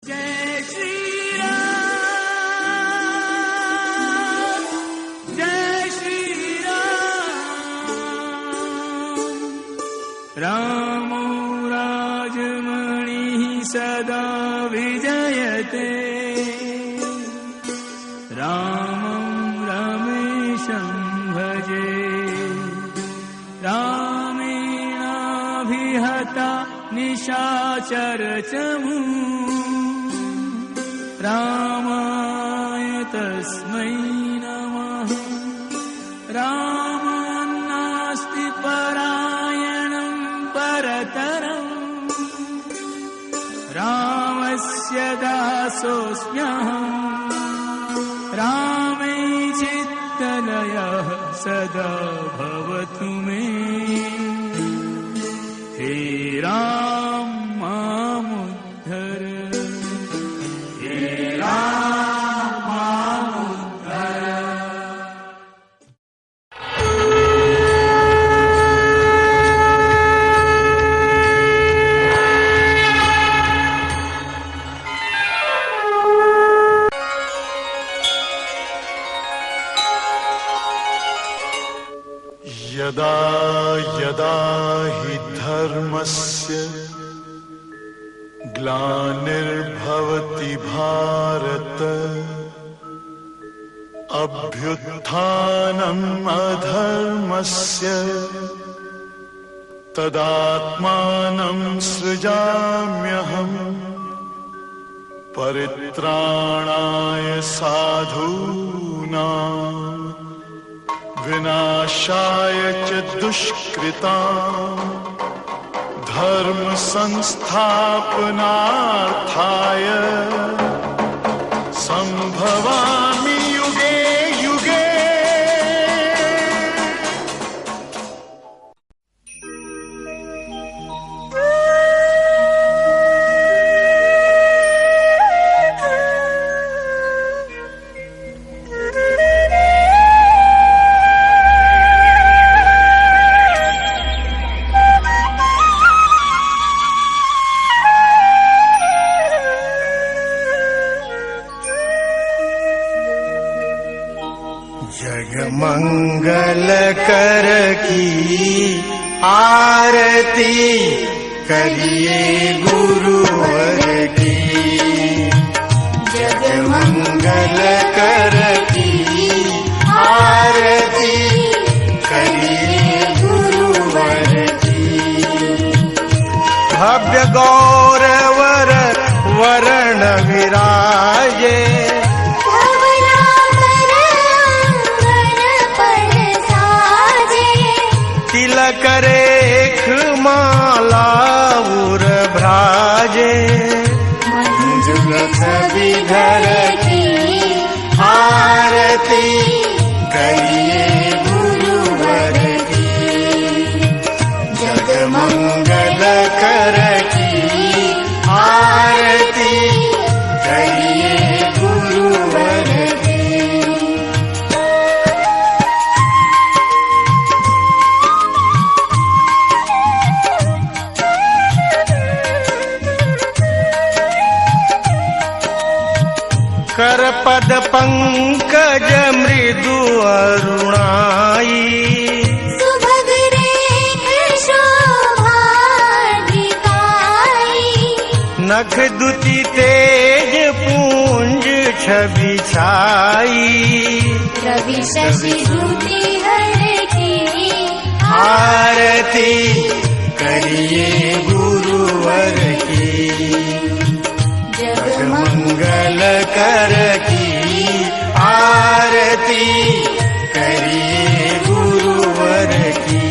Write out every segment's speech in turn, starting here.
जय श्री राम, जय श्री राम। रामो राजमणिः सदा विजयते, रामं रमेशं भजे। रामेणाभिहता निशाचरचमू, रामाय तस्मै नमः। रामान्नास्ति परायणं परतरम्, रामस्य दासोऽस्म्यहम्। रामे चित्तलयः सदा भवतु मे, हे राम मामुद्धर, हे राम मामुद्धर। यदा यदा हि धर्मस्य ग्लानिर्भवति भारत, अभ्युत्थानम् अधर्मस्य तदात्मानं सृजाम्यहम्। परित्राणाय साधूनां विनाशाय च दुष्कृताम्, धर्म संस्थापनार्थाय संभवामि युगे युगे। मंगल कर की आरती करिए गुरुवर की। जग मंगल कर की आरती करिए गुरुवर की। भव्य गौरवर वरण विराजे, तिलक रेख माला उर भ्राजे। मंजुल छविधर की आरती करिए गुरुवर की। जग मंगल कर की आरती करिए गुरुवर की। कर पद पंकज मृदु अरुणाई, सुभग रेख शोभाधिकाई। नख दुति तेज पूंज छवि छाई। रवि शशि द्युति हर की आरती करिए गुरुवर की। जग मंगल कर की आरती करिए गुरुवर की।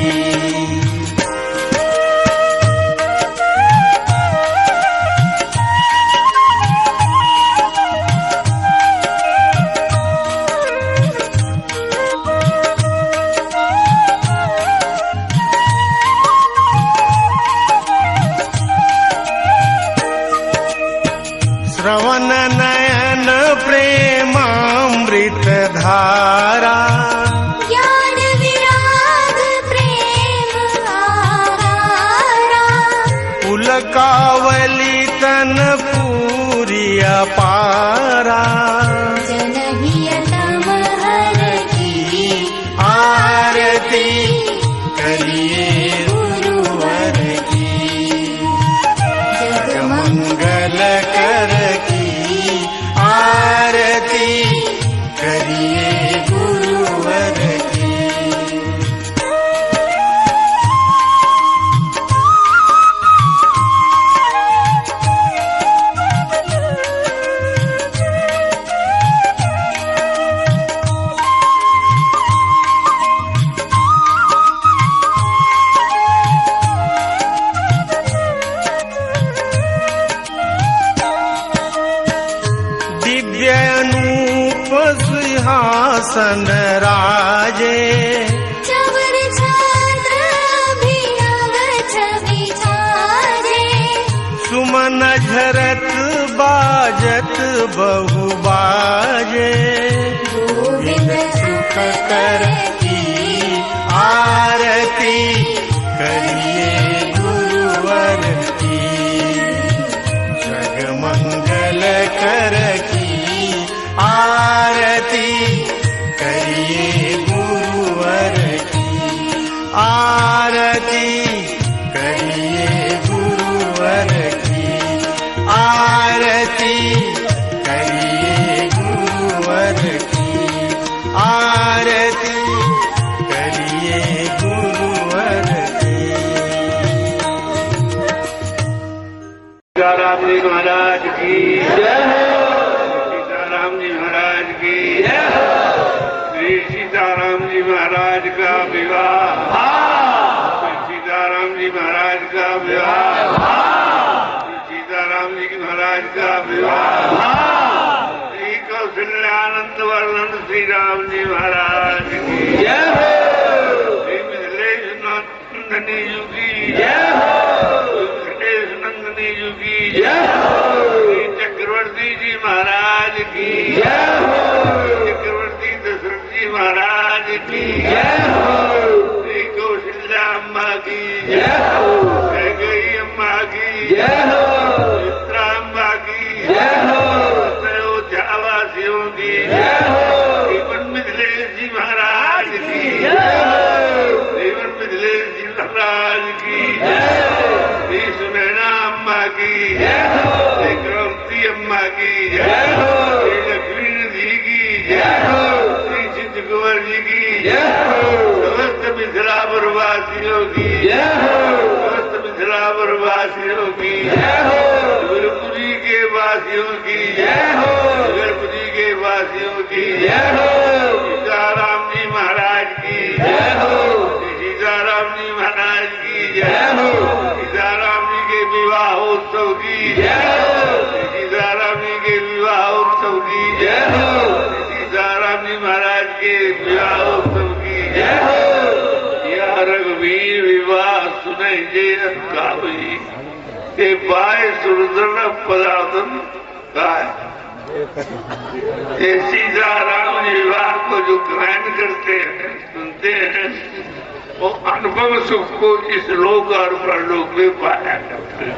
श्रवण नयन प्रेमामृत धारा, ज्ञान विराग प्रेम आहारा। पुलकावली तन पूरी सिंहासन राजे चवर छात्र अभिनव छवि छाजे सुमन झरत बाजत बहु बाजे गोविंद सुख कर की आरती करिए गुरुवर की जगमंगल कर की आरती करिए गुरुवर की आरती करिए गुरुवर की आरती करिए गुरुवर की आरती करिए गुरुवर की। सीताराम जी महाराज की जय हो। सीताराम जी महाराज की जय हो। श्री सीताराम जी महाराज का विवाह, श्री सीताराम जी महाराज का विवाह, श्री सीताराम जी महाराज का विवाह, श्री कौशल्यानंद वर्णन श्री राम जी महाराज की जय हो। श्री मिथिलेश नंदनी जी की जय हो। मिथिलेश नंदनी जी की जय हो। श्री चक्रवर्ती जी महाराज की जय हो। चक्रवर्ती दशरथ जी महाराज की जय हो। श्री कौशल्या अम्मा की जय हो। कैकेयी अम्मा की जय हो। चित्रा अम्मा की जय हो। अयोध्यावासियों की जय हो। श्रीमन मिथिलेश जी महाराज की जय हो। श्रीमन मिथिलेश जी महाराज की जय हो। श्री सुनैना अम्मा की जय हो। श्री द्रौपदी अम्मा की जय हो। श्री लक्ष्मी जी की जय हो। श्री सिद्ध कुंवर जी की जय हो। समस्त मिथिलापुरवासियों की जय हो। समस्त मिथिलापुरवासियों की जय हो। गुरुपुरी के वासियों की जय हो। गुरुपुरी के वासियों की जय हो। सीताराम जी महाराज की जय हो। सीताराम जी महाराज की जय हो। सीताराम जी के विवाह उत्सव की जय हो। सीताराम जी के विवाह उत्सव की जय हो। सीताराम जी महाराज के विवाह उत्सव की जय हो। यह रघुवीर विवाह सुने जे कावई ते पाए सुरदन पदार्थन का ये सीताराम जी विवाह को जो गायन करते हैं, सुनते हैं, वो अनुभव सुख को इस लोक और परलोक में पाया करते हैं।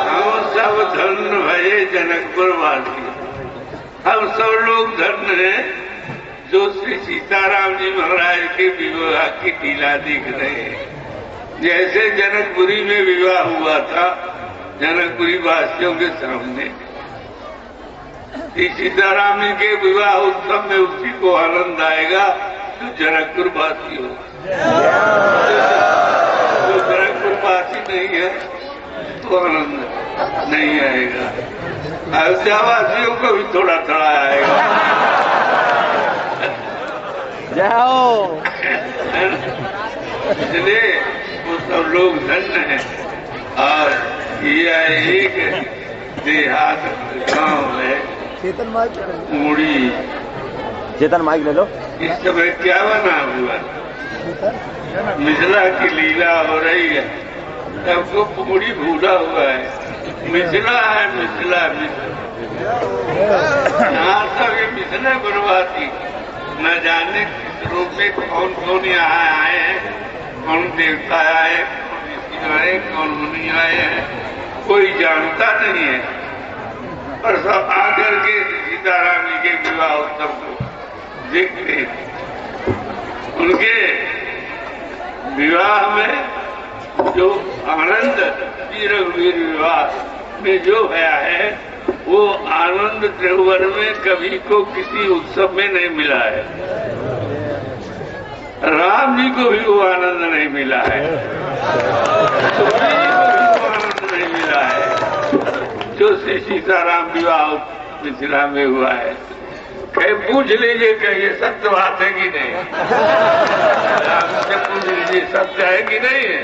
हम सब धन्य भये जनकपुर वासी, हम सब लोग धन्य हैं जो श्री सीताराम जी महाराज के विवाह की लीला देख रहे हैं। जैसे जनकपुरी में विवाह हुआ था जनकपुरी वासियों के सामने, सीताराम जी के विवाह उत्सव में उसी को आनंद आएगा जो जनकपुर वासी हो। जो जनकपुर वासी नहीं है तो आनंद नहीं आएगा। अयोध्या वासियों को भी थोड़ा थोड़ा आएगा। जाओ इसलिए वो सब लोग धन्य हैं। और यह एक देहात गांव है मुड़ी। चेतन माइक ले लो। इस समय क्या बना हुआ? मिथिला की लीला हो रही है। सबको पूरी भूला हुआ है। मिथिला है, मिथिला मिथिला। यहाँ तक ये मिथिला बनवाती न जाने किस रूप में कौन कौन यहाँ आए हैं, कौन देवता आए, कौन ऋषि आए, कौन मुनि आए हैं, कोई जानता नहीं है। पर सब आकर के सीताराम जी के विवाह उत्सव को देखते हैं। उनके विवाह में जो आनंद रघुवीर विवाह में जो आया है, वो आनंद त्रिभुवन में कभी को किसी उत्सव में नहीं मिला है। राम जी को भी वो आनंद नहीं मिला है, सूर्य जी को भी वो आनंद नहीं मिला है जो श्री सीताराम विवाह मिथिला में हुआ है। कहीं पूछ लीजिए कि ये सत्य बात है कि नहीं, आपसे पूछ लीजिए सत्य है कि नहीं है।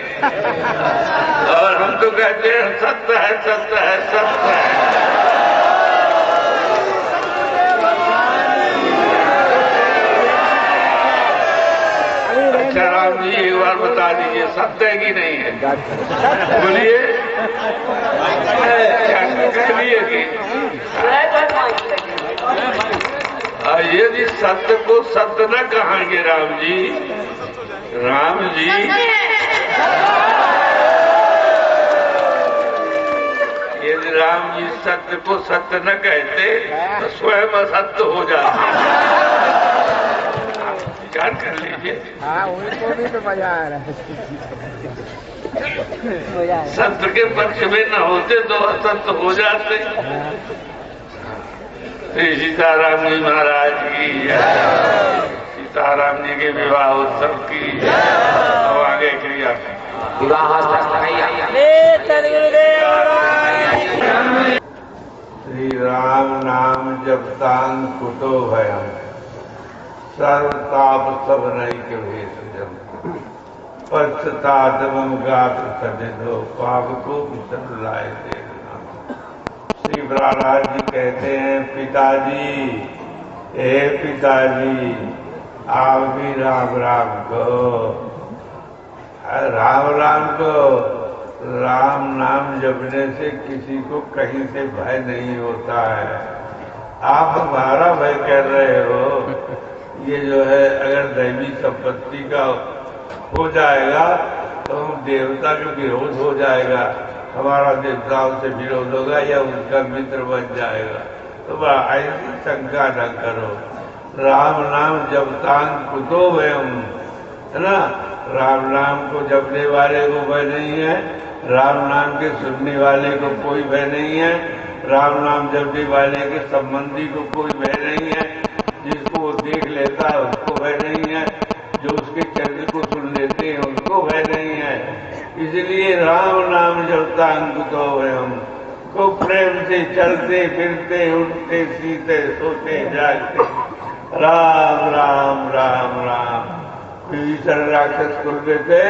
और हम तो कहते हैं सत्य है, सत्य है, सत्य है। सीताराम जी एक बार बता दीजिए सत्य है कि नहीं है? बोलिए। कह लिए कि यदि सत्य को सत्य न कहेंगे राम जी, यदि राम जी सत्य को सत्य न कहते तो स्वयं असत्य हो जाते। विचार कर लीजिए। उनको भी तो मजा आ रहा है। सत्य के पक्ष में न होते तो असत्य हो जाते। श्री सीताराम जी महाराज की जय। सीताराम जी के विवाह उत्सव की जय। अब आगे क्रिया श्री राम नाम जपतांग कुतो भयम सर्वताप सब नहीं के भेषजम पश्चातात्म गात्र सदिधो पाप को विसर लाए देखना। श्री प्रहलाद जी कहते हैं पिताजी, हे पिताजी आप भी राम राम कहो, राम राम कहो। राम नाम जपने से किसी को कहीं से भय नहीं होता है। आप हमारा भय कर रहे हो। ये जो है अगर दैवी संपत्ति का हो जाएगा तो हम देवता का विरोध हो जाएगा, हमारा देवताओं से विरोध होगा या उनका मित्र बन जाएगा। तो ऐसी शंका न करो। राम नाम जपतांग कुतो भयम, है ना। राम नाम को जपने वाले को भय नहीं है, राम नाम के सुनने वाले को कोई भय नहीं है, राम नाम जपने वाले के संबंधी को कोई भय नहीं है, जिसको वो देख लेता है उसको भय नहीं है, जो उसके चरित्र को सुन लेते हैं उनको भय नहीं है। इसलिए राम नाम जपता अंकुतो भयम को प्रेम से चलते फिरते उठते सीते सोते जागते राम राम राम राम। विभीषण राक्षस कुल में थे,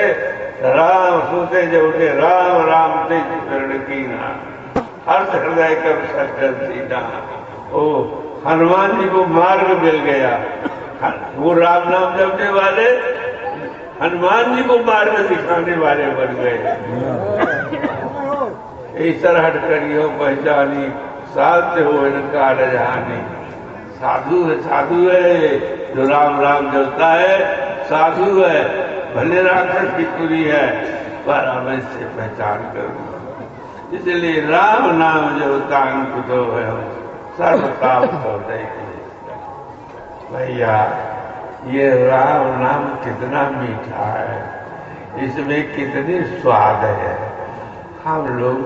राम सोते जब उठे राम राम ते चरण कीना हर्ष हृदय कब सज्जन सीना। ओ हनुमान जी को मार्ग मिल गया। वो राम नाम जपने वाले हनुमान जी को मार्ग दिखाने वाले बन गए। ईश्वर हट करियो पहचानी साध्य हो इनका रजहानी। साधु है, साधु है जो राम राम जपता है, साधु है। भले राक्षस की तुरी है पर हम इससे पहचान करूंगा। इसलिए राम नाम जपता अंकुतो है सर्वताप सौदय के। भैया ये राम नाम कितना मीठा है, इसमें कितनी स्वाद है। हम लोग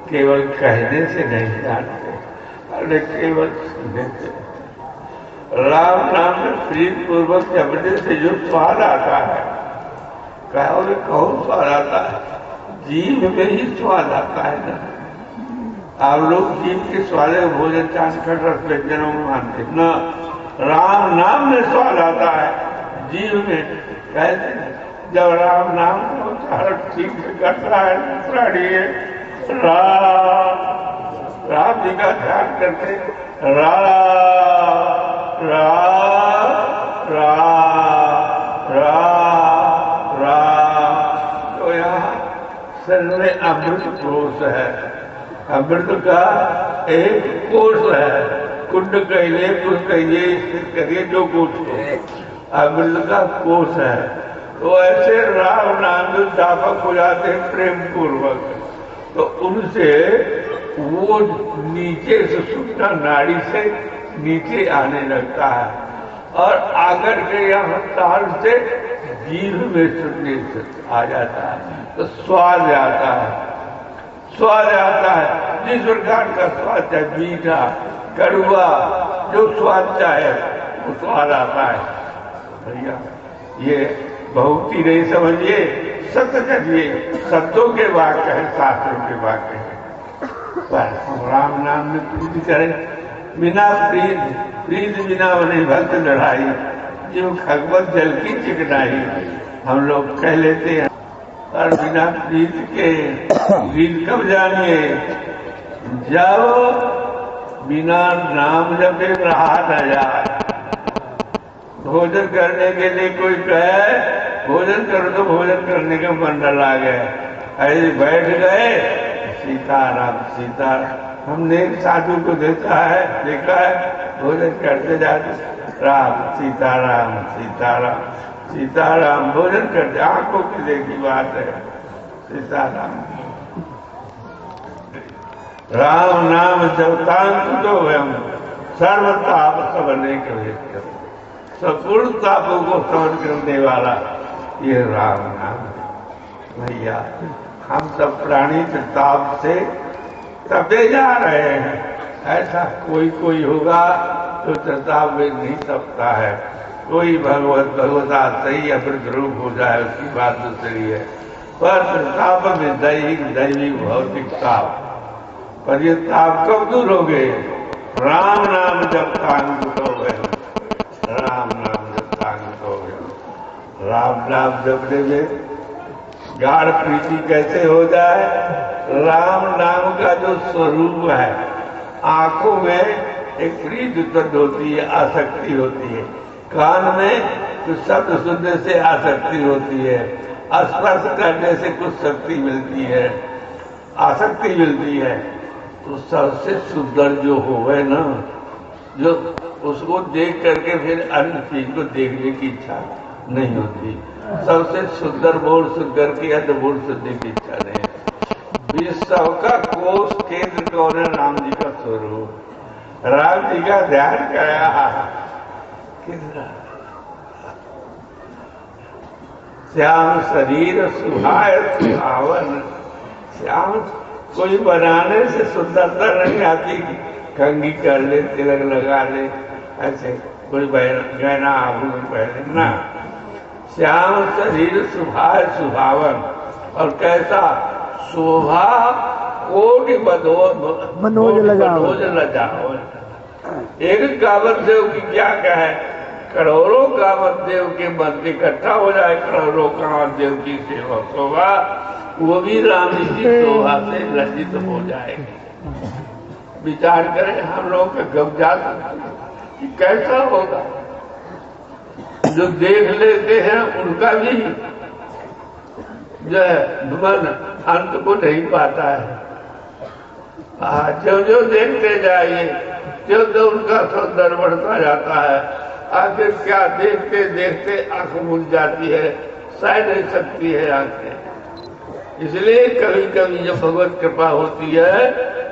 केवल कहने से नहीं जानते, अरे केवल सुनने से। राम नाम में प्रीत पूर्वक जपने से जो स्वाद आता है, कहोगे कौन स्वाद आता है? जीव में ही स्वाद आता है ना। आप लोग जीव के स्वाद भोजन चांद खट रस व्यंजनों में मानते न, राम नाम में स्वाद आता है जीव में। कहते जब राम नाम का उच्चारण ठीक से करता है प्राणी राम जी का ध्यान करते राम राम राम राम राम। तो यहाँ शरीर में अमृत कोश है, अमृत का एक कोश है। कुंड कहिए कुछ कहिए स्थित करिए जो कुछ हो, अमृत का कोश है। तो ऐसे राम नाम जो दापक हो जाते हैं प्रेम पूर्वक, तो उनसे वो नीचे से सुषुम्ना नाड़ी से नीचे आने लगता है और आकर के यहाँ ताल से जीभ में सुनने से आ जाता है। तो स्वाद आता है, स्वाद आता है। जिस प्रकार का स्वाद है, मीठा कड़वा, जो स्वाद चाहे वो स्वाद आता है। भैया ये बहुत ही नहीं समझिए, सत्य करिए। शब्दों के वाक्य है, शास्त्रों के वाक्य है। पर हम राम नाम में प्रीति करें। बिना प्रीत बिना उन्हें भक्त लड़ाई, जो खगवत जल की चिकनाई हम लोग कह लेते हैं। और बिना प्रीत के प्रीत कब जानिए, जब बिना नाम जपे रहा न जाए। भोजन करने के लिए कोई कहे भोजन करो तो भोजन करने का मन न लागे, ऐसे बैठ गए सीताराम सीताराम। हमने एक साधु को देखा है भोजन करते जाते राम सीताराम सीताराम सीताराम भोजन करते, आंखों की देखी बात है सीताराम। राम नाम जपतांत तो हम सर्वताप सबने कर संपूर्ण तापों को समझ करने वाला ये राम नाम भैया। हम सब प्राणी ताप से तपे जा रहे हैं, ऐसा कोई होगा तो प्रताप में नहीं तपता है। कोई भगवता सही अमृत रूप हो जाए उसकी बात दूसरी है, पर प्रताप में दैवी भौतिक ताप। पर ये ताप कब दूर हो गए? राम नाम जब तांग हो गए, राम नाम जब तांग हो गए। राम नाम जपने में गाढ़ प्रीति कैसे हो जाए? राम नाम का जो स्वरूप है, आंखों में एक प्रीति उत्पन्न होती है, आसक्ति होती है, कान में कुछ शब्द सुनने से आसक्ति होती है, स्पर्श करने से कुछ शक्ति मिलती है, आसक्ति मिलती है। तो सबसे सुंदर जो होवे ना, जो उसको देख करके फिर अन्य चीज को देखने की इच्छा नहीं होती। सबसे सुंदर बोल सुन करके अन्य बोल सुनने की इच्छा नहीं है। विश्व का कोष केंद्र कौन है? राम जी का स्वरूप। राम जी का ध्यान कराया कितना श्याम शरीर सुहाय सुहावन। श्याम कोई बनाने से सुंदरता नहीं आती, कंघी कर ले, तिलक लगा ले, ऐसे कोई गहना आभूषण पहने ना। श्याम शरीर सुहाय सुहावन। और कैसा शोभा कोटि मनोज लजाओ। एक कामत देव की क्या कहे, करोड़ों कामत देव के मन इकट्ठा हो जाए, करोड़ों कामत देव की सेवा शोभा, वो भी राम जी की शोभा से लज्जित हो जाएगी। विचार करें हम लोग का गमजात कि कैसा होगा। जो देख लेते हैं उनका भी जो है मन अंत को नहीं पाता है। जो देखते जाइए जो उनका सौंदर्य बढ़ता जाता है। आखिर क्या देखते देखते आंख मुझ जाती है, सह नहीं सकती है आंखें। इसलिए कभी कभी जब भगवत कृपा होती है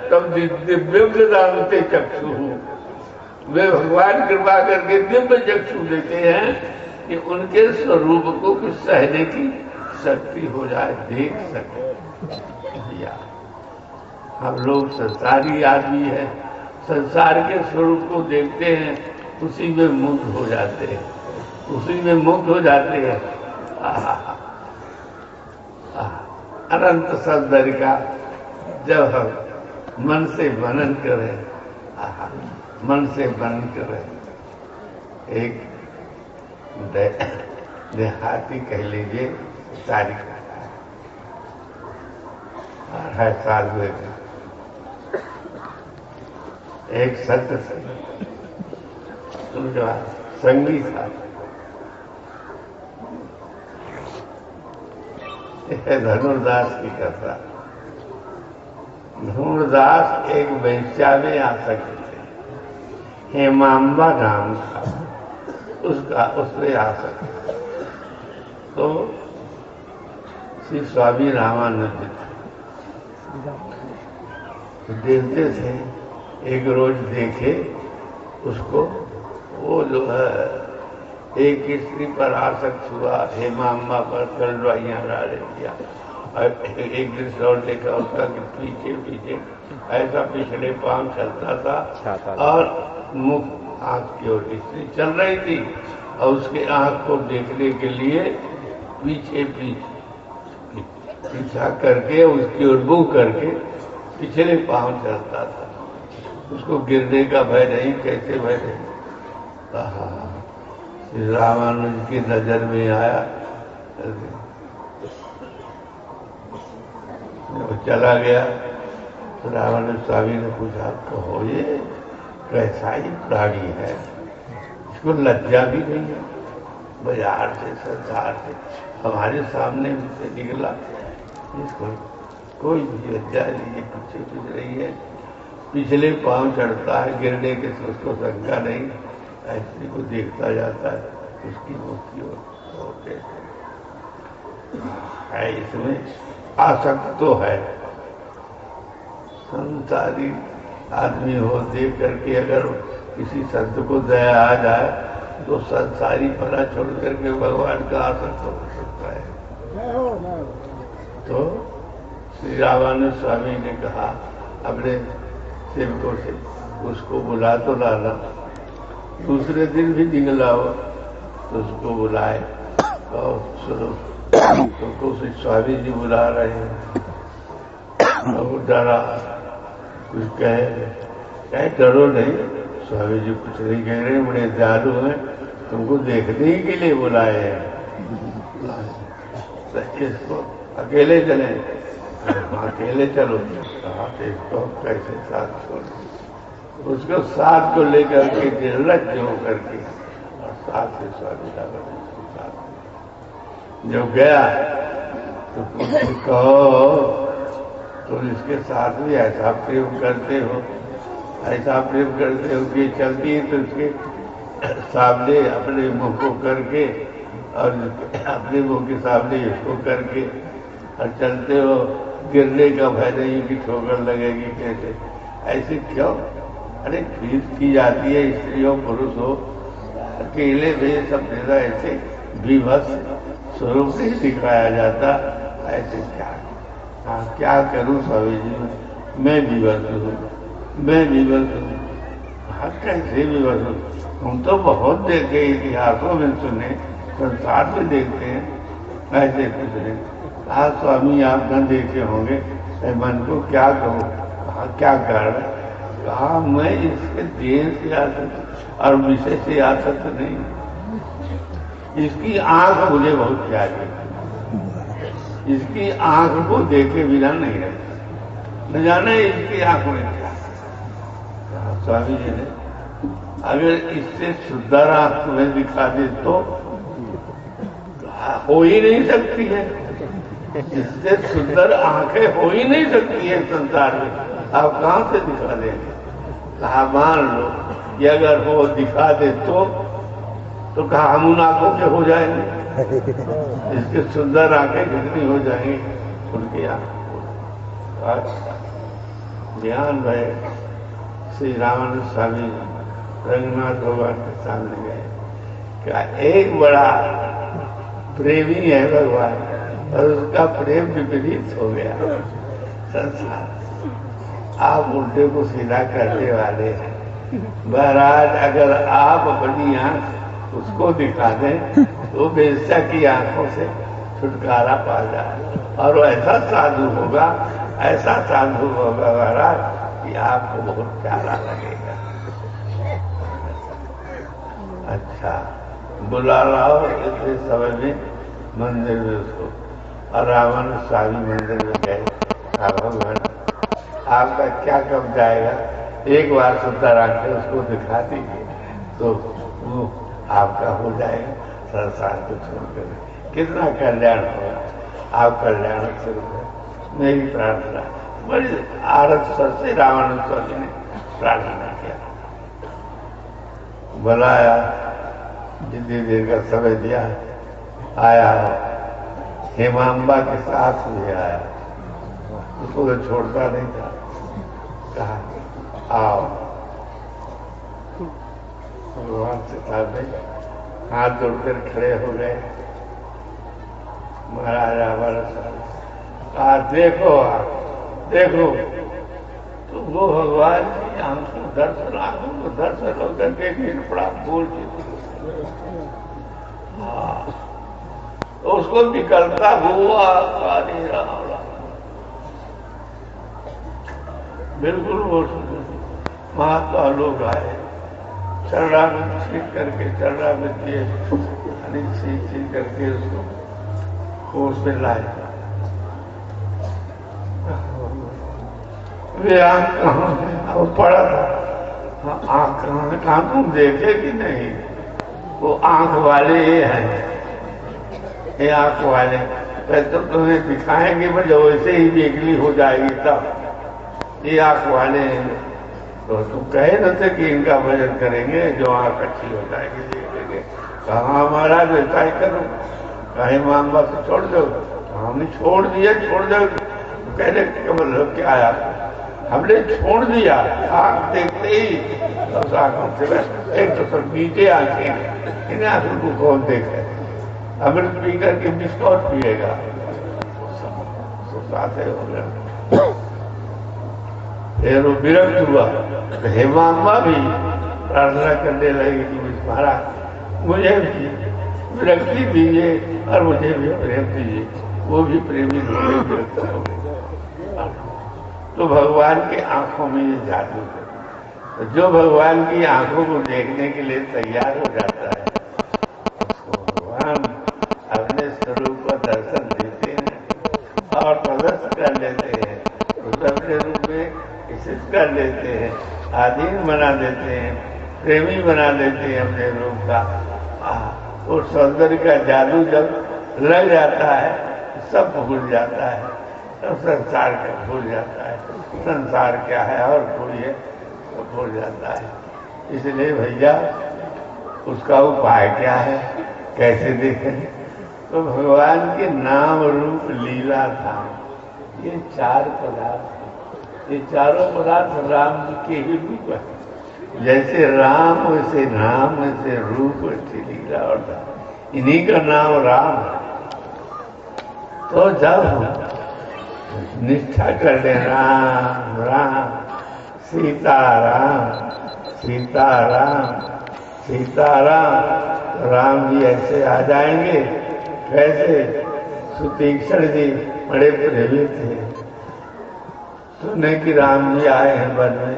तब दिव्य दानते चक्षु, वे भगवान कृपा करके दिव्य चक्षु देते हैं कि उनके स्वरूप को कुछ सहने की शक्ति हो जाए, देख सके। हम लोग संसारी आदमी है, संसार के स्वरूप को देखते हैं, उसी में मुग्ध हो जाते हैं, उसी में मुग्ध हो जाते हैं। अनंत सौंदर्य का जब हम मन से वर्णन करें, मन से वर्णन करें। एक देहाती कह लीजिए, तारीख 2.5 साल हुए थे। एक संत उनका संगी था, धनुर्दास की कथा। धनुर्दास एक वैश्या में आसक्त थे, हेमांबा नाम था उसका, उसमें आसक्त। तो श्री स्वामी रामानंद देखते थे। एक रोज देखे उसको, वो जो है एक स्त्री पर आसक्त हुआ, हेमांबा पर कलवाइयां डाले दिया। और एक दृश्य और देखा उसका कि पीछे पीछे ऐसा पिछले पांव चलता था और मुख आंख की ओर स्त्री चल रही थी और उसके आंख को देखने के लिए पीछे पीछा करके उसकी ओर मुंह करके पिछले पांव चलता था। उसको गिरने का भय नहीं, कैसे भय नहीं। श्री रामानंद की नजर में आया, वो चला गया। तो रामानंद स्वामी ने पूछा, कहो ये कैसा ही प्राणी है, इसको लज्जा भी नहीं है। बाजार से, संसार से हमारे सामने से निकला। इसको कोई भी लज्जा नहीं है, पीछे कुछ नहीं है, पिछले पांव चढ़ता है, गिरने के उसको शंका नहीं, ऐसे को देखता जाता है, उसकी मुक्ति होते है। इसमें आसक्त तो है, संसारी आदमी हो, देख करके अगर किसी संत को दया आ जाए तो संसारी पना छोड़ करके भगवान का आसक्त हो सकता है। तो श्री रामानंद स्वामी ने कहा अपने सेवकों से, उसको बुला तो लाना, दूसरे दिन भी निकलाओ तो उसको बुलाए और सुनो तो स्वामी जी बुला रहे हैं। और डरा, कुछ कहे डरो नहीं, स्वामी जी कुछ नहीं कह रहे, बड़े दयालु हैं, तुमको देखने ही के लिए बुलाए हैं, इसको अकेले चले। अकेले चलो, कहा इसको कैसे साथ छोड़, उसको साथ को लेकर के निर्लज हो करके और साथ से स्वामी साथ जब गया तो कहो तुम इसके साथ भी ऐसा प्रेम करते हो, ऐसा प्रेम करते हो कि चलती है तो उसके सामने अपने मुंह को करके और अपने मुंह के सामने इसको करके और चलते हो, गिरने का भय नहीं कि ठोकर लगेगी कैसे, ऐसे क्यों? अरे फीस की जाती है, स्त्री हो पुरुष हो, अकेले में सब जगह ऐसे विभत्स स्वरूप नहीं दिखाया जाता, ऐसे क्या? हाँ क्या करूं स्वामी जी, मैं विवश हूँ, मैं विवश हूँ। हाँ कैसे विवश हूँ? हम तो बहुत देखे, इतिहासों में सुने, संसार में देखते हैं, ऐसे कुछ नहीं। कहा स्वामी आप न देखे होंगे, मन को क्या कहूँ? कहा क्या कारण? कहा मैं इसके देह से आसक्त और विषय से आसक्त नहीं, इसकी आंख मुझे बहुत प्यारी, इसकी आंख को देखे बिना नहीं रहता, न जाने इसकी आंख में क्या। स्वामी जी ने अगर इससे शुद्धर आंख तुम्हें दिखा दे तो हो ही नहीं सकती है, इससे सुंदर आंखें हो ही नहीं सकती है संसार में, आप कहां से दिखा देंगे? कहा मान लो कि अगर वो दिखा दे तो कहा हम उन आंखों के हो जाएंगे, इसके सुंदर आंखें कितनी हो जाएंगी उनकी आंखों। ध्यान रहे, श्री रामानंद स्वामी रंगनाथ भगवान के सामने गए, क्या एक बड़ा प्रेमी है भगवान और उसका प्रेम विपरीत हो गया। संसार आप उल्टे को सीधा करने वाले हैं, महाराज अगर आप अपनी आंख उसको दिखा दें तो बेश्या की आंखों से छुटकारा पा जाए, और वो ऐसा साधु होगा, ऐसा साधु होगा महाराज कि आपको बहुत प्यारा लगेगा। अच्छा बुला लाओ इतने समय में मंदिर में उसको, और रामानंद स्वामी मंदिर में गए। भगवान आपका क्या कब जाएगा, एक बार सुंदर आंखें उसको दिखा दीजिए तो वो आपका हो जाएगा, संसार को छोड़कर कितना कल्याण होगा, आप कल्याण स्वरूप। मेरी प्रार्थना बड़ी आरत से रामानंद स्वामी ने प्रार्थना किया, बुलाया, जितनी देर का समय दिया, आया, हेमांबा के साथ भी आया, उसको तो छोड़ता नहीं था। कहा आओ, भगवान से सामने हाथ जोड़कर खड़े हो गए। महाराज हमारे साथ कहा देखो, आप देखो, तो वो भगवान की आंखों दर्शन, आंखों को दर्शन होकर के गिर पड़ा, बोल तो उसको निकलता हुआ नहीं रहा, बिल्कुल वो महात्मा लोग आए, चरणा में छीन करके, चरणा में दिए, छीन करके उसको होश में लाए। वे आंख कहाँ है? वो पड़ा था, आंख कहाँ है? कहाँ तुम देखे कि नहीं? वो आंख वाले हैं, ये आंख वाले तो तुम्हें दिखाएंगे पर जब वैसे ही बिगली हो जाएगी तब। ये आंख वाले हैं तो तुम कहे न थे कि इनका भजन करेंगे जो आंख अच्छी हो जाएगी देख लेंगे। कहा महाराज ऐसा ही करो, कहीं माम बाप से छोड़ दो। हमने छोड़ दिया, छोड़ दो कहने का मतलब क्या आया, हमने छोड़ दिया आंख देखते ही उस आंखों से एक तो सब नीचे आंखें, इन आंखों को कौन देखे, अमृत पी करके बिस्कुट पिएगा साथे हो गया। फिर वो विरक्त हुआ तो हेमांबा भी प्रार्थना करने लगी कि महाराज मुझे भी विरक्ति दीजिए और मुझे भी प्रेम दीजिए। वो भी प्रेमी विरक्त हो गए। तो भगवान की आंखों में ये जादू है, तो जो भगवान की आंखों को देखने के लिए तैयार हो जाता है उसको भगवान अपने स्वरूप का दर्शन देते हैं और प्रदर्शन कर लेते हैं, उस अपने रूप में स्थित कर लेते हैं, आधीन बना देते हैं, प्रेमी बना देते हैं अपने रूप का। उस सौंदर्य का जादू जब लग जाता है सब भूल जाता है, सब संसार का भूल जाता है, संसार क्या है और कोई है तो भूल जाता है। इसलिए भैया उसका उपाय क्या है, कैसे देखें? तो भगवान के नाम रूप लीला धाम, ये चार पदार्थ, ये चारों पदार्थ राम जी के ही रूप है। जैसे राम वैसे नाम, वैसे रूप, वैसे लीला और धाम, इन्हीं का नाम राम है। तो जब निष्ठा कर ले राम राम सीताराम सीताराम सीताराम, तो राम जी ऐसे आ जाएंगे। कैसे? सुतीक्षण जी बड़े प्रेमी थे, सुने कि राम जी आए हैं वन में,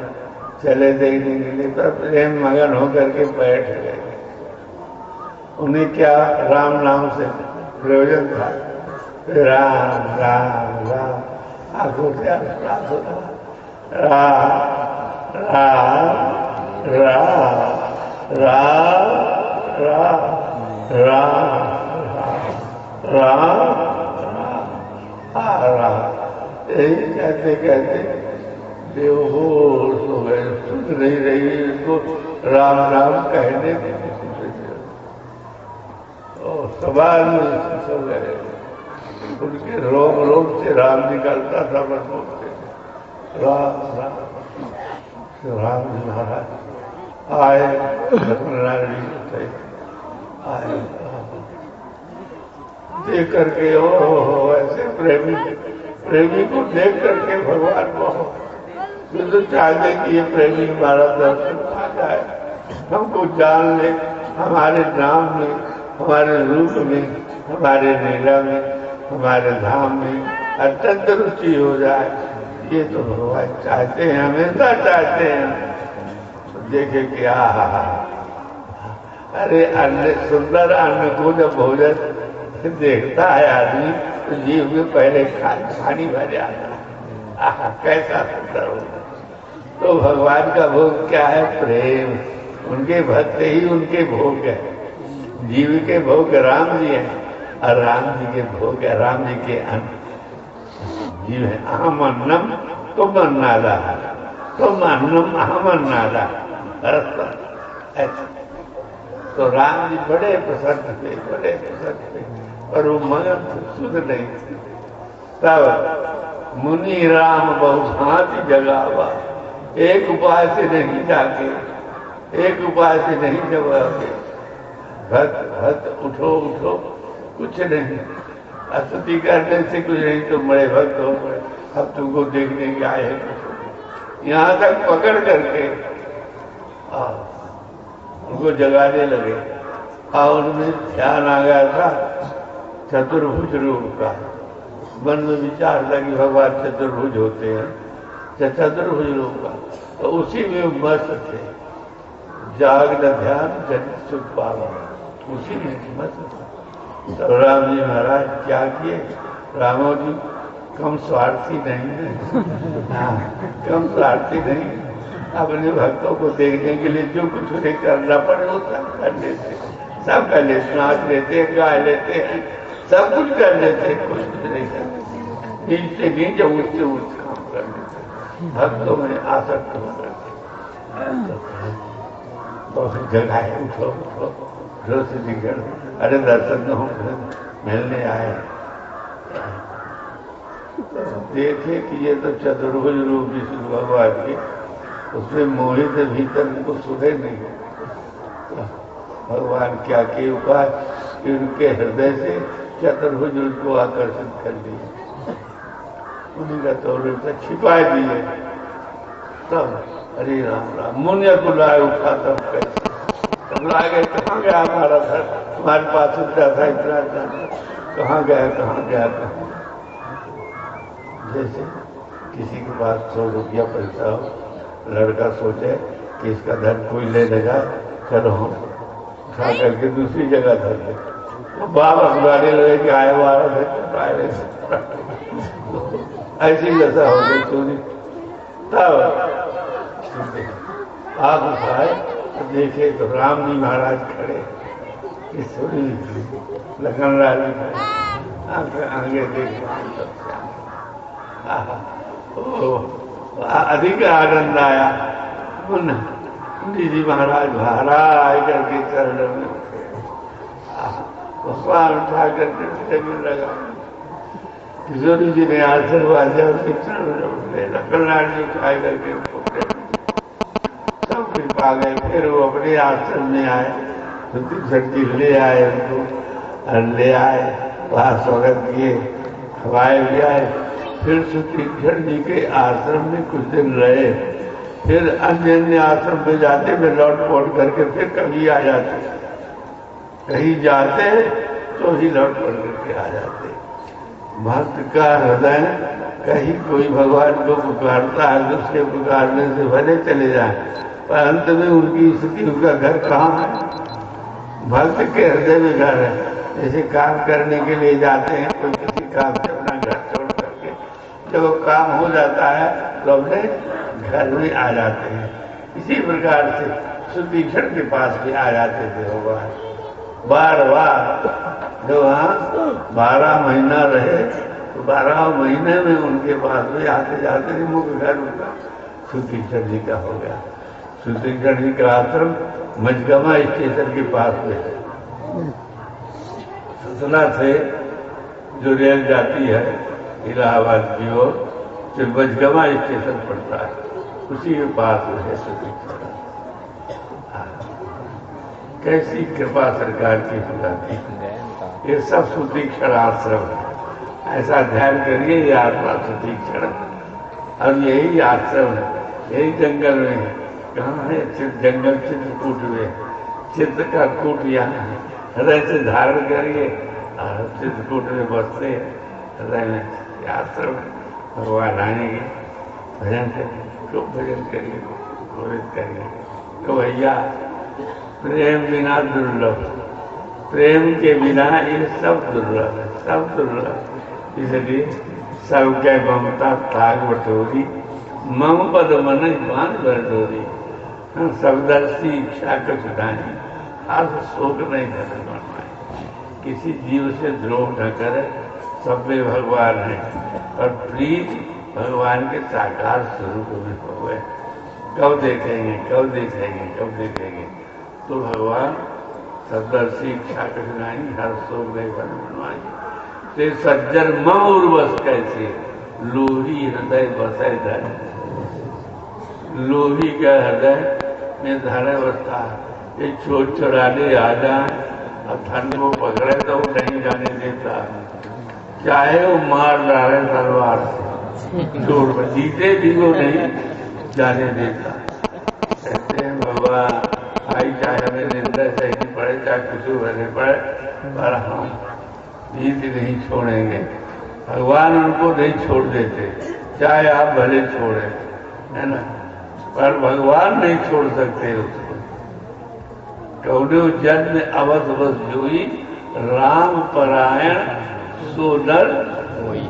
चले देखने के लिए, तो प्रेम मगन होकर के बैठ गए। उन्हें क्या राम नाम से प्रयोजन था? राम राम राम आंखों से राम राम राम राम राम राम राम, यही कहते कहते बेहोश हो गए, सुन नहीं रही इसको राम राम कहने और सवाल में सो गए। उनके रोम रोम से राम निकलता था, बस बोलते राम राम। राम जी महाराज आए, लक्ष्मण जी आए, देख करके ओ ऐसे प्रेमी प्रेमी को देख करके भगवान को तो चाहते कि ये प्रेमी हमारा दर्शन आ जाए, हमको जान ले, हमारे नाम में, हमारे रूप में, हमारे लीला में, हमारे धाम में अत्यंत रुचि हो जाए। ये तो भगवान चाहते हैं, हमेशा चाहते हैं। देखे क्या अरे अन्न, सुंदर अन्न को जब भोजन देखता है आदमी तो जीव में पहले खानी भर जाता है, कैसा सुंदर होगा। तो भगवान का भोग क्या है? प्रेम। उनके भक्त ही उनके भोग है। जीव के भोग राम जी हैं और राम जी के भोग है राम जी के अन्न। जीव है अहम अन्नम तुम अन्नादा, तुम अन्नम अहम अन्नादा। तो राम जी बड़े प्रसन्न थे, बड़े प्रसन्न थे, पर वो मगन शुद्ध नहीं थे। तब मुनि राम बहुभांति जगावा, एक उपाय से नहीं जाके, एक उपाय से नहीं जगावे। भक्त भक्त उठो उठो, कुछ नहीं, स्तुति करने से कुछ नहीं, तो बड़े भक्त हो गए, अब तुमको देखने के आए हैं। यहाँ तक पकड़ करके उनको जगाने लगे और उनमें ध्यान आ गया था चतुर्भुज रूप का। मन में विचार था कि भगवान चतुर्भुज होते हैं, चतुर्भुज रूप का, तो उसी में मस्त थे। जागना ध्यान जन सुख पावा, उसी में मस्त था। तो राम जी महाराज क्या किए? रामो जी कम स्वार्थी नहीं है, कम स्वार्थी नहीं, अपने भक्तों को देखने के लिए जो कुछ उन्हें करना पड़े वो सब करने से सब कर लेते, नाच लेते हैं, गा लेते हैं, सब कुछ कर लेते हैं, कुछ नहीं करते। नीचे नीचे ऊँचते ऊँच काम कर लेते, भक्तों में आसक्त हो करते। तो जगह है, उठो उठो, जो से दिखर, अरे दर्शन न हो, मिलने आए। देखे कि ये तो चतुर्भुज रूप विष्णु भगवान की, उसमें मोहित भीतर उनको सुधे नहीं। भगवान क्या के उपाय कि उनके हृदय से चतुर्भुज उनको आकर्षित कर दिए, उन्हीं का तौर से छिपा दिए। तब अरे राम राम, मुन्य को लाए उठा, तब कैसे तब ला गए, कहाँ गया हमारा घर, तुम्हारे पास उठा था इतना, कहाँ गया कहाँ गया कहाँ। जैसे किसी के पास 100 रुपया पैसा हो, लड़का सोचे कि इसका धन कोई ले लेगा, चलो हम उठा करके दूसरी जगह धर ले, तो बाप अखबारे लगे कि आए वाला है, ऐसी जैसा हो गई चोरी। तब आग उठाए तो देखे तो राम जी महाराज खड़े, चोरी लगन लाल आगे देख, अधिक आनंद आया। जी महाराज महाराज करके चरणों में उठे, भगवान उठा करके लगा। किशोरी जी ने आशीर्वाद दिया, उसके चरणों में उठे, लखनलाल जी उठा करके उनको सब कुछ पा गए। फिर वो अपने आश्रम में आए, जी ले आए उनको, ले आए, वहाँ स्वागत किए, हवाए भी आए। फिर सुतीक्षण जी के आश्रम में कुछ दिन रहे, फिर अन्य अन्य आश्रम पे जाते, में लौट पौट करके फिर कभी आ जाते, कहीं जाते तो ही लौट पौट करके आ जाते। भक्त का हृदय कहीं कोई भगवान को पुकारता है, उसके पुकारने से भले चले जाए, पर अंत में उनकी स्थिति, उनका घर कहाँ है? भक्त के हृदय में घर है। जैसे काम करने के लिए जाते हैं, कोई किसी काम से अपना घर छोड़ करके, जब वो काम हो जाता है तो अपने घर में आ जाते हैं। इसी प्रकार से सुतीक्षण के पास भी आ जाते थे भगवान, बार बार। जब वहाँ 12 महीना रहे तो 12 महीने में उनके पास भी आते जाते थे। मुख्य घर उनका सुतीक्षण जी का हो गया। सुतीक्षण जी का आश्रम मझगमा स्टेशन के पास में है। सतना से जो रेल जाती है इलाहाबाद की ओर, जो मझगमा स्टेशन पड़ता है, उसी के पास में है सुतीक्षण। कैसी कृपा सरकार की हो जाती है। ये सब सुतीक्षण आश्रम है, ऐसा ध्यान करिए। ये आत्मा सुतीक्षण और यही आश्रम है, यही जंगल में है। कहाँ है? जंगल चित्रकूट में, चित्र का कूट यहाँ है। हृदय से धारण करिए और चित्रकूट में बसते हैं, हृदय में आश्रम। भगवान आएंगे, भजन करिए, खूब भजन करिए, गोविंद करिए। तो भैया प्रेम बिना दुर्लभ, प्रेम के बिना ये सब दुर्लभ है, सब दुर्लभ। इसलिए सबके ममता ताग बटोरी, मम पद मन मान बरडोरी। सबदर्शी इच्छा को छुड़ानी, हर्ष शोक नहीं धन बनवाए। किसी जीव से द्रोह न करे, सब में भगवान है। और प्रीत भगवान के साकार स्वरूप में हो गए। कब देखेंगे, कब देखेंगे, कब देखेंगे? तो भगवान सबदर्शी इच्छा को छुड़ानी, हर्ष शोक नहीं धन बनवाए। ते सज्जन मम उर्वश कैसे, लोही हृदय बसे धन। लोही का हृदय में धन बसता है। ये चोर चुराने आ जाए और धन को पकड़े तो वो नहीं जाने देता, चाहे वो मार डाले तलवार से, चोर जीते भी वो नहीं जाने देता। कहते हैं भगवान भाई, चाहे हमें निंदा सहनी पड़े, चाहे कुछ होने पड़े, पर हम जीत नहीं छोड़ेंगे। भगवान उनको नहीं छोड़ देते, चाहे आप भले छोड़े, है ना, पर भगवान नहीं छोड़ सकते उसको। कौनो जन्म अवध बस जोई, राम परायण सो नर होई।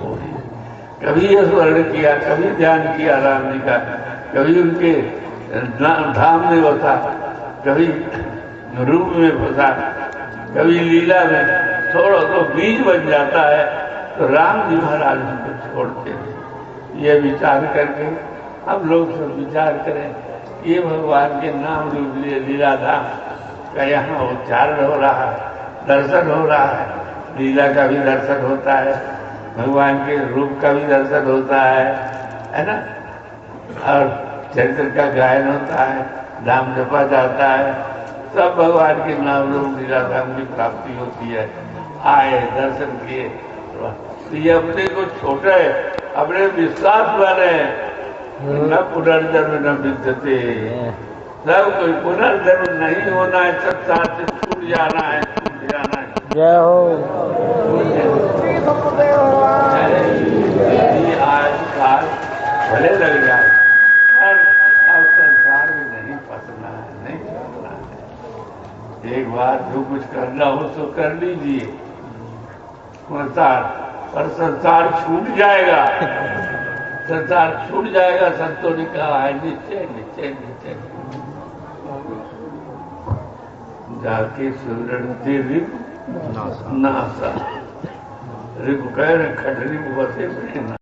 कभी ये स्मरण किया, कभी ध्यान किया राम जी का, कभी उनके धाम में बसा, कभी रूप में बसा, कभी लीला में थोड़ा तो बीज बन जाता है तो राम जी महाराज उनको छोड़ते हैं। ये विचार करके हम लोग सब विचार करें, ये भगवान के नाम रूप लीलाधाम का यहाँ उच्चारण हो रहा है, दर्शन हो रहा है, लीला का भी दर्शन होता है, भगवान के रूप का भी दर्शन होता है ना, और चरित्र का गायन होता है, नाम जपा जाता है, सब भगवान के नाम रूप लीलाधाम की प्राप्ति होती है। आए दर्शन किए तो ये अपने को छोटा है, अपने विश्वास वाले न पुनर्जन्म न विद्यते, सब कोई पुनर्जन्म नहीं होना है, संसार से छूट जाना है, छूट जाना है। जय हो। आज काल भले लग जाए और अब संसार में नहीं फंसना है, नहीं फंसना है। एक बार जो कुछ करना हो तो कर लीजिए, संसार पर संसार छूट जाएगा, संसार छूट जाएगा। संतों ने कहा है निश्चय निश्चय निश्चय जाके सुरंती रिप नासा रिप कह रहे खटरी बसे में